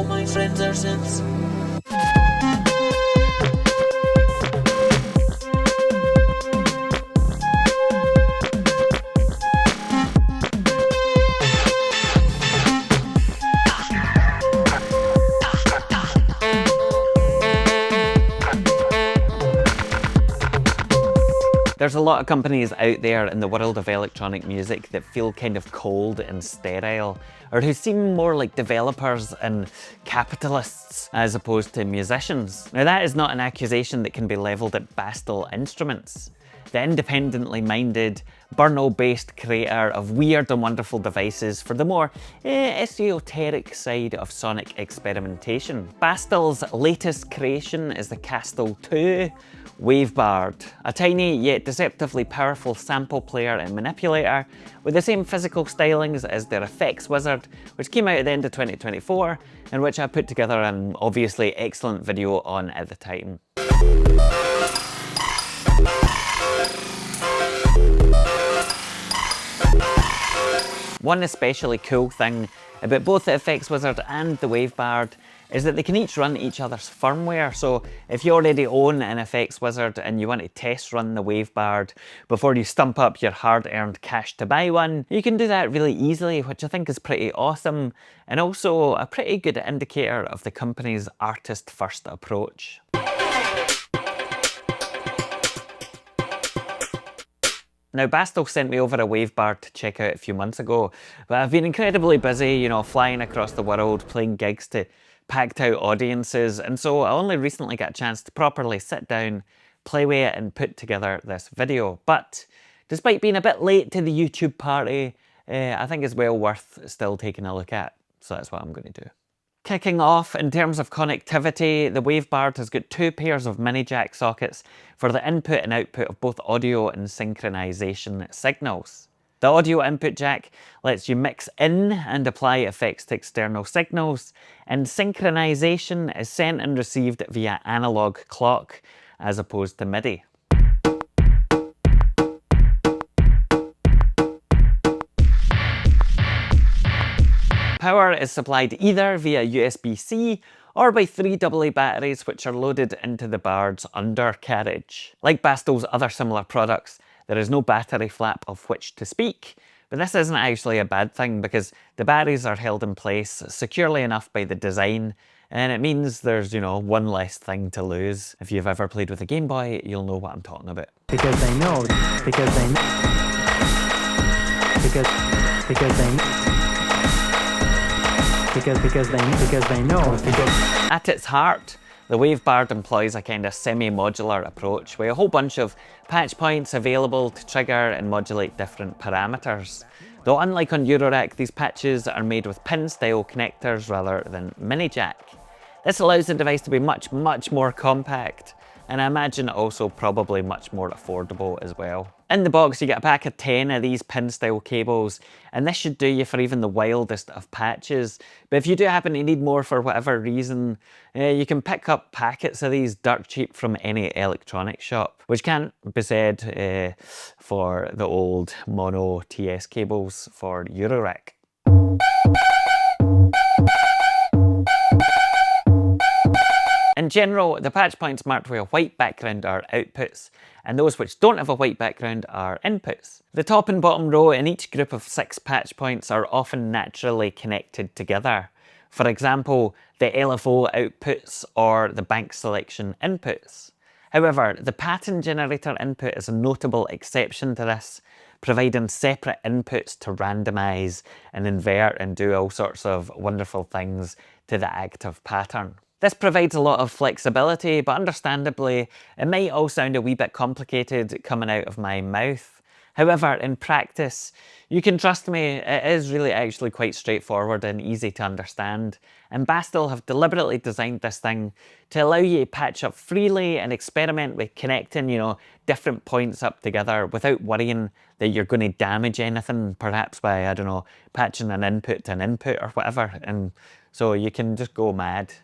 my friends are simps. There's a lot of companies out there in the world of electronic music that feel kind of cold and sterile, or who seem more like developers and capitalists as opposed to musicians. Now that is not an accusation that can be levelled at Bastl Instruments, the independently minded, Brno-based creator of weird and wonderful devices for the more esoteric side of sonic experimentation. Bastl's latest creation is the Kastle 2 Wavebard, a tiny yet deceptively powerful sample player and manipulator with the same physical stylings as their effects wizard, which came out at the end of 2024 and which I put together an obviously excellent video on at the time. One especially cool thing about both the effects wizard and the Wavebard is that they can each run each other's firmware. So if you already own an effects wizard and you want to test run the Wavebard before you stump up your hard-earned cash to buy one, you can do that really easily, which I think is pretty awesome, and also a pretty good indicator of the company's artist-first approach. Now, Bastl sent me over a Wavebard to check out a few months ago, but I've been incredibly busy, you know, flying across the world, playing gigs to packed out audiences, and so I only recently got a chance to properly sit down, play with it, and put together this video. But despite being a bit late to the YouTube party, I think it's well worth still taking a look at, so that's what I'm going to do. Kicking off, in terms of connectivity, the Wavebard has got 2 pairs of mini jack sockets for the input and output of both audio and synchronization signals. The audio input jack lets you mix in and apply effects to external signals, and synchronization is sent and received via analog clock as opposed to MIDI. Power is supplied either via USB-C or by 3 AA batteries, which are loaded into the Bard's undercarriage. Like Bastl's other similar products, there is no battery flap of which to speak, but this isn't actually a bad thing because the batteries are held in place securely enough by the design, and it means there's, you know, one less thing to lose. If you've ever played with a Game Boy, you'll know what I'm talking about. Because they know. At its heart, the Wavebard employs a kind of semi-modular approach with a whole bunch of patch points available to trigger and modulate different parameters. Though unlike on Eurorack, these patches are made with pin-style connectors rather than mini-jack. This allows the device to be much more compact, and I imagine also probably much more affordable as well. In the box you get a pack of 10 of these pin-style cables, and this should do you for even the wildest of patches. But if you do happen to need more for whatever reason, you can pick up packets of these dirt cheap from any electronics shop, which can't be said for the old mono TS cables for Eurorack. In general, the patch points marked with a white background are outputs, and those which don't have a white background are inputs. The top and bottom row in each group of 6 patch points are often naturally connected together. For example, the LFO outputs or the bank selection inputs. However, the pattern generator input is a notable exception to this, providing separate inputs to randomize and invert and do all sorts of wonderful things to the active pattern. This provides a lot of flexibility, but understandably, it might all sound a wee bit complicated coming out of my mouth. However, in practice, you can trust me, it is really actually quite straightforward and easy to understand. And Bastl have deliberately designed this thing to allow you to patch up freely and experiment with connecting, you know, different points up together without worrying that you're going to damage anything, perhaps by, I don't know, patching an input to an input or whatever. And so you can just go mad.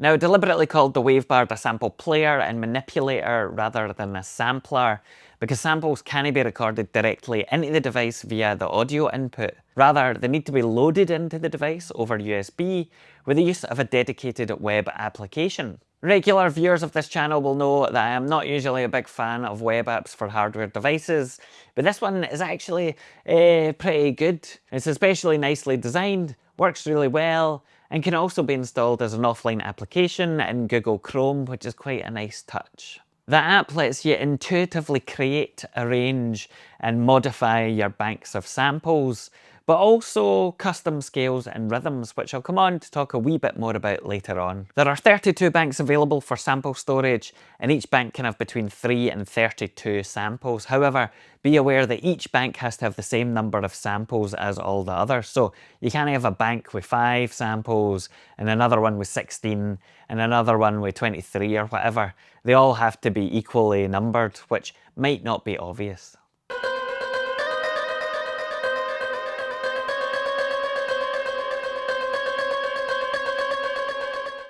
Now, deliberately called the Wavebard a sample player and manipulator rather than a sampler, because samples can't be recorded directly into the device via the audio input. Rather, they need to be loaded into the device over USB with the use of a dedicated web application. Regular viewers of this channel will know that I am not usually a big fan of web apps for hardware devices, but this one is actually pretty good. It's especially nicely designed, works really well, and can also be installed as an offline application in Google Chrome, which is quite a nice touch. The app lets you intuitively create, arrange, and modify your banks of samples, but also custom scales and rhythms, which I'll come on to talk a wee bit more about later on. There are 32 banks available for sample storage, and each bank can have between 3 and 32 samples. However, be aware that each bank has to have the same number of samples as all the others. So you can't have a bank with 5 samples, and another one with 16, and another one with 23 or whatever. They all have to be equally numbered, which might not be obvious.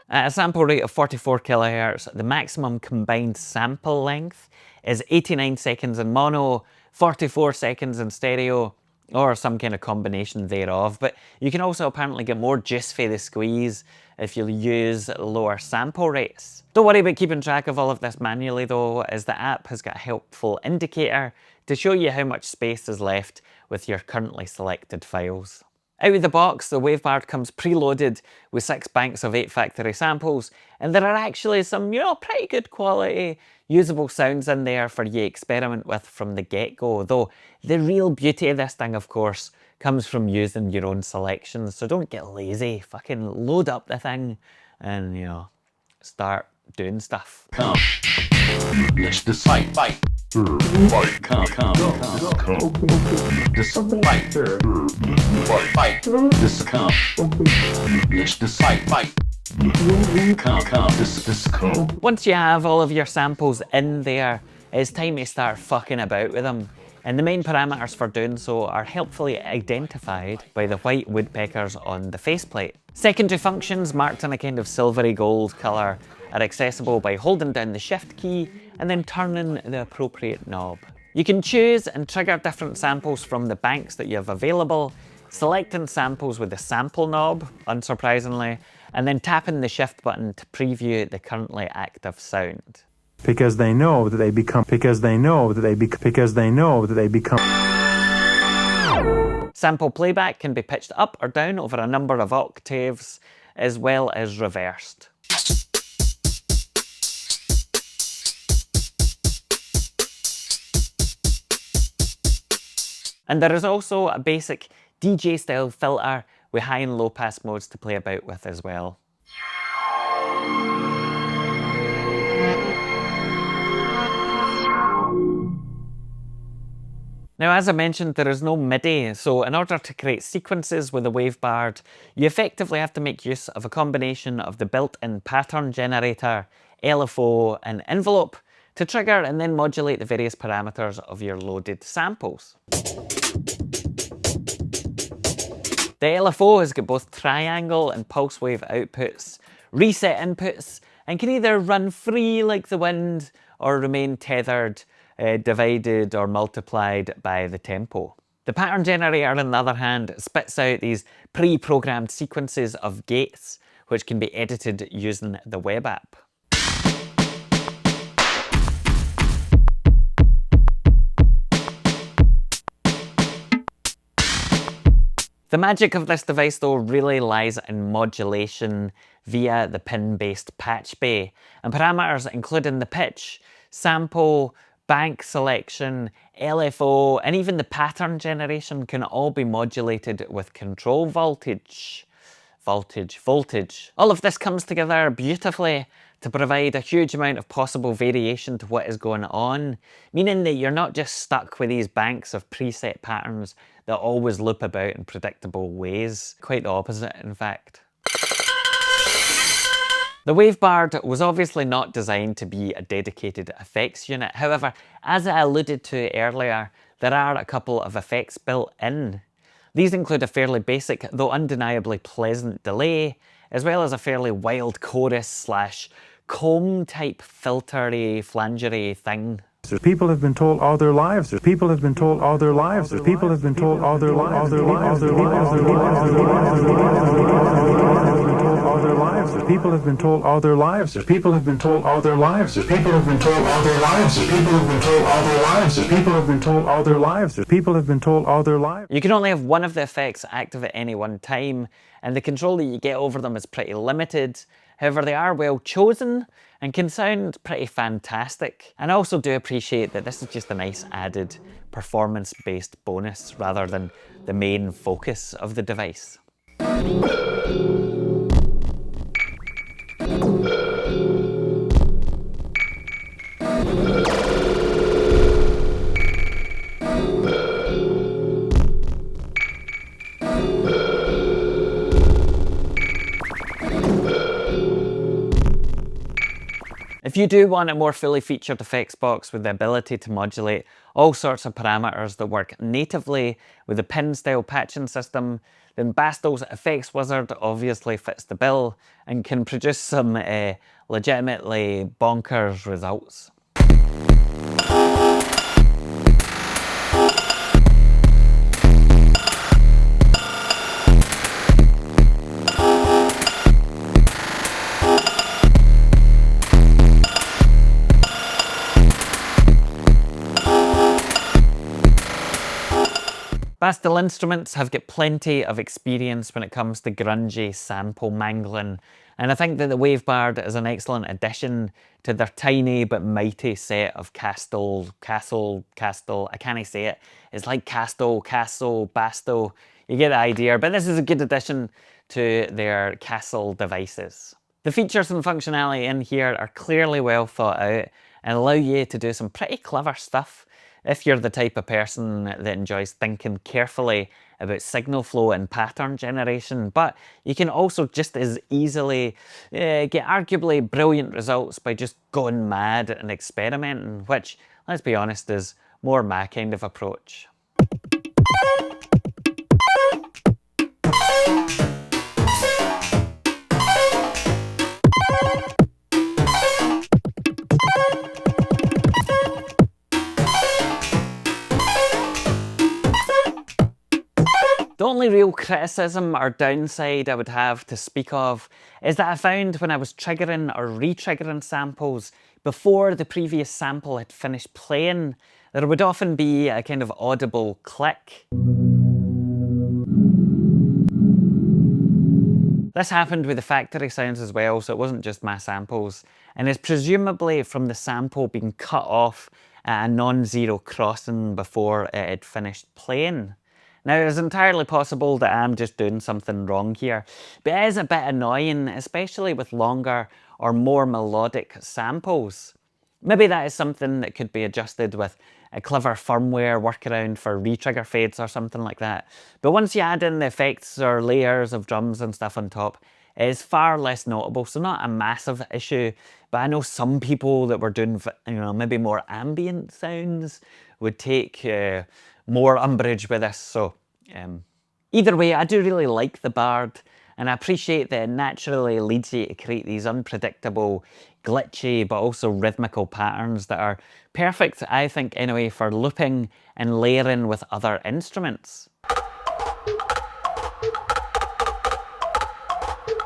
At a sample rate of 44 kHz, the maximum combined sample length is 89 seconds in mono, 44 seconds in stereo, or some kind of combination thereof. But you can also apparently get more juice for the squeeze if you use lower sample rates. Don't worry about keeping track of all of this manually though, as the app has got a helpful indicator to show you how much space is left with your currently selected files. Out of the box, the Wavebard comes preloaded with 6 banks of 8 factory samples, and there are actually some, pretty good quality usable sounds in there for you to experiment with from the get-go, though the real beauty of this thing, of course, comes from using your own selections, so don't get lazy, fucking load up the thing and, start doing stuff. Come, let's decide, fight. Come, despite, fight, this come, let's decide, fight. Once you have all of your samples in there, it's time to start fucking about with them. And the main parameters for doing so are helpfully identified by the white woodpeckers on the faceplate. Secondary functions, marked in a kind of silvery gold colour, are accessible by holding down the shift key and then turning the appropriate knob. You can choose and trigger different samples from the banks that you have available, selecting samples with the sample knob, unsurprisingly, and then tapping the shift button to preview the currently active sound. Because they know that they become, Sample playback can be pitched up or down over a number of octaves, as well as reversed. And there is also a basic DJ style filter with high and low pass modes to play about with as well. Now, as I mentioned, there is no MIDI, so in order to create sequences with the Wavebard, you effectively have to make use of a combination of the built-in pattern generator, LFO, and envelope to trigger and then modulate the various parameters of your loaded samples. The LFO has got both triangle and pulse wave outputs, reset inputs, and can either run free like the wind or remain tethered, divided or multiplied by the tempo. The pattern generator, on the other hand, spits out these pre-programmed sequences of gates, which can be edited using the web app. The magic of this device though really lies in modulation via the pin-based patch bay, and parameters including the pitch, sample, bank selection, LFO, and even the pattern generation can all be modulated with control voltage. All of this comes together beautifully to provide a huge amount of possible variation to what is going on, meaning that you're not just stuck with these banks of preset patterns that always loop about in predictable ways. Quite the opposite, in fact. The Wavebard was obviously not designed to be a dedicated effects unit. However, as I alluded to earlier, there are a couple of effects built in. These include a fairly basic, though undeniably pleasant delay, as well as a fairly wild chorus slash comb type filtery flangery thing. People have been told all their lives. People have been told all their lives. People have been told all their lives. People have been told all their lives. People have been told all their lives. People have been told all their lives. People have been told all their lives. People have been told all their lives. People have been told all their lives. People have been told all their lives. You can only have one of the effects active at any one time, and the control that you get over them is pretty limited. However, they are well chosen and can sound pretty fantastic. And I also do appreciate that this is just a nice added performance-based bonus rather than the main focus of the device. If you do want a more fully featured effects box with the ability to modulate all sorts of parameters that work natively with the pin style patching system, then Bastl's Effects Wizard obviously fits the bill and can produce some legitimately bonkers results. Bastl instruments have got plenty of experience when it comes to grungy sample mangling, and I think that the Wavebard is an excellent addition to their tiny but mighty set of Kastle, I can't say it. It's like Kastle, Bastl, you get the idea, but this is a good addition to their Kastle devices. The features and functionality in here are clearly well thought out and allow you to do some pretty clever stuff if you're the type of person that enjoys thinking carefully about signal flow and pattern generation. But you can also just as easily get arguably brilliant results by just going mad and experimenting, which, let's be honest, is more my kind of approach. The only real criticism or downside I would have to speak of is that I found when I was triggering or re-triggering samples before the previous sample had finished playing, there would often be a kind of audible click. This happened with the factory sounds as well, so it wasn't just my samples, and is presumably from the sample being cut off at a non-zero crossing before it had finished playing. Now, it's entirely possible that I'm just doing something wrong here, but it is a bit annoying, especially with longer or more melodic samples. Maybe that is something that could be adjusted with a clever firmware workaround for re-trigger fades or something like that. But once you add in the effects or layers of drums and stuff on top, it is far less notable, so not a massive issue. But I know some people that were doing, maybe more ambient sounds would take more umbrage with this. So either way, I do really like the Bard, and I appreciate that it naturally leads you to create these unpredictable, glitchy, but also rhythmical patterns that are perfect, I think anyway, for looping and layering with other instruments.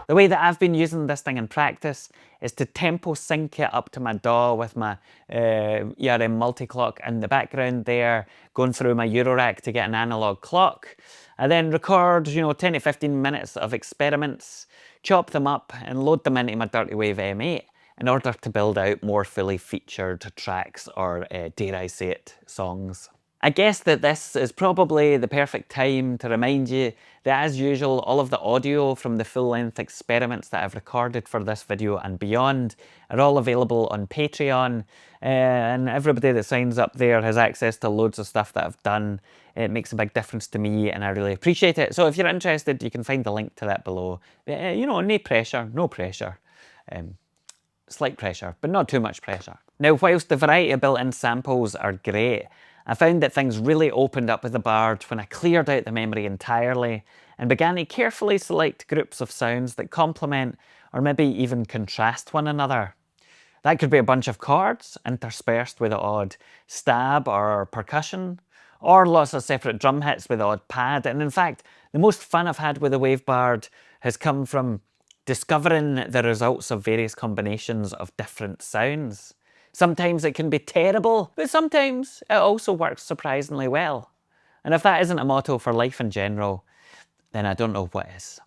The way that I've been using this thing in practice is to tempo sync it up to my DAW with my ERM multi-clock in the background there, going through my Eurorack to get an analog clock. I then record, 10 to 15 minutes of experiments, chop them up and load them into my Dirty Wave M8 in order to build out more fully featured tracks or, dare I say it, songs. I guess that this is probably the perfect time to remind you that, as usual, all of the audio from the full-length experiments that I've recorded for this video and beyond are all available on Patreon, and everybody that signs up there has access to loads of stuff that I've done. It makes a big difference to me and I really appreciate it. So if you're interested, you can find the link to that below. But, no pressure, no pressure. Slight pressure, but not too much pressure. Now, whilst the variety of built-in samples are great, I found that things really opened up with the Bard when I cleared out the memory entirely and began to carefully select groups of sounds that complement or maybe even contrast one another. That could be a bunch of chords interspersed with the odd stab or percussion, or lots of separate drum hits with the odd pad. And in fact, the most fun I've had with the Wave Bard has come from discovering the results of various combinations of different sounds. Sometimes it can be terrible, but sometimes it also works surprisingly well. And if that isn't a motto for life in general, then I don't know what is.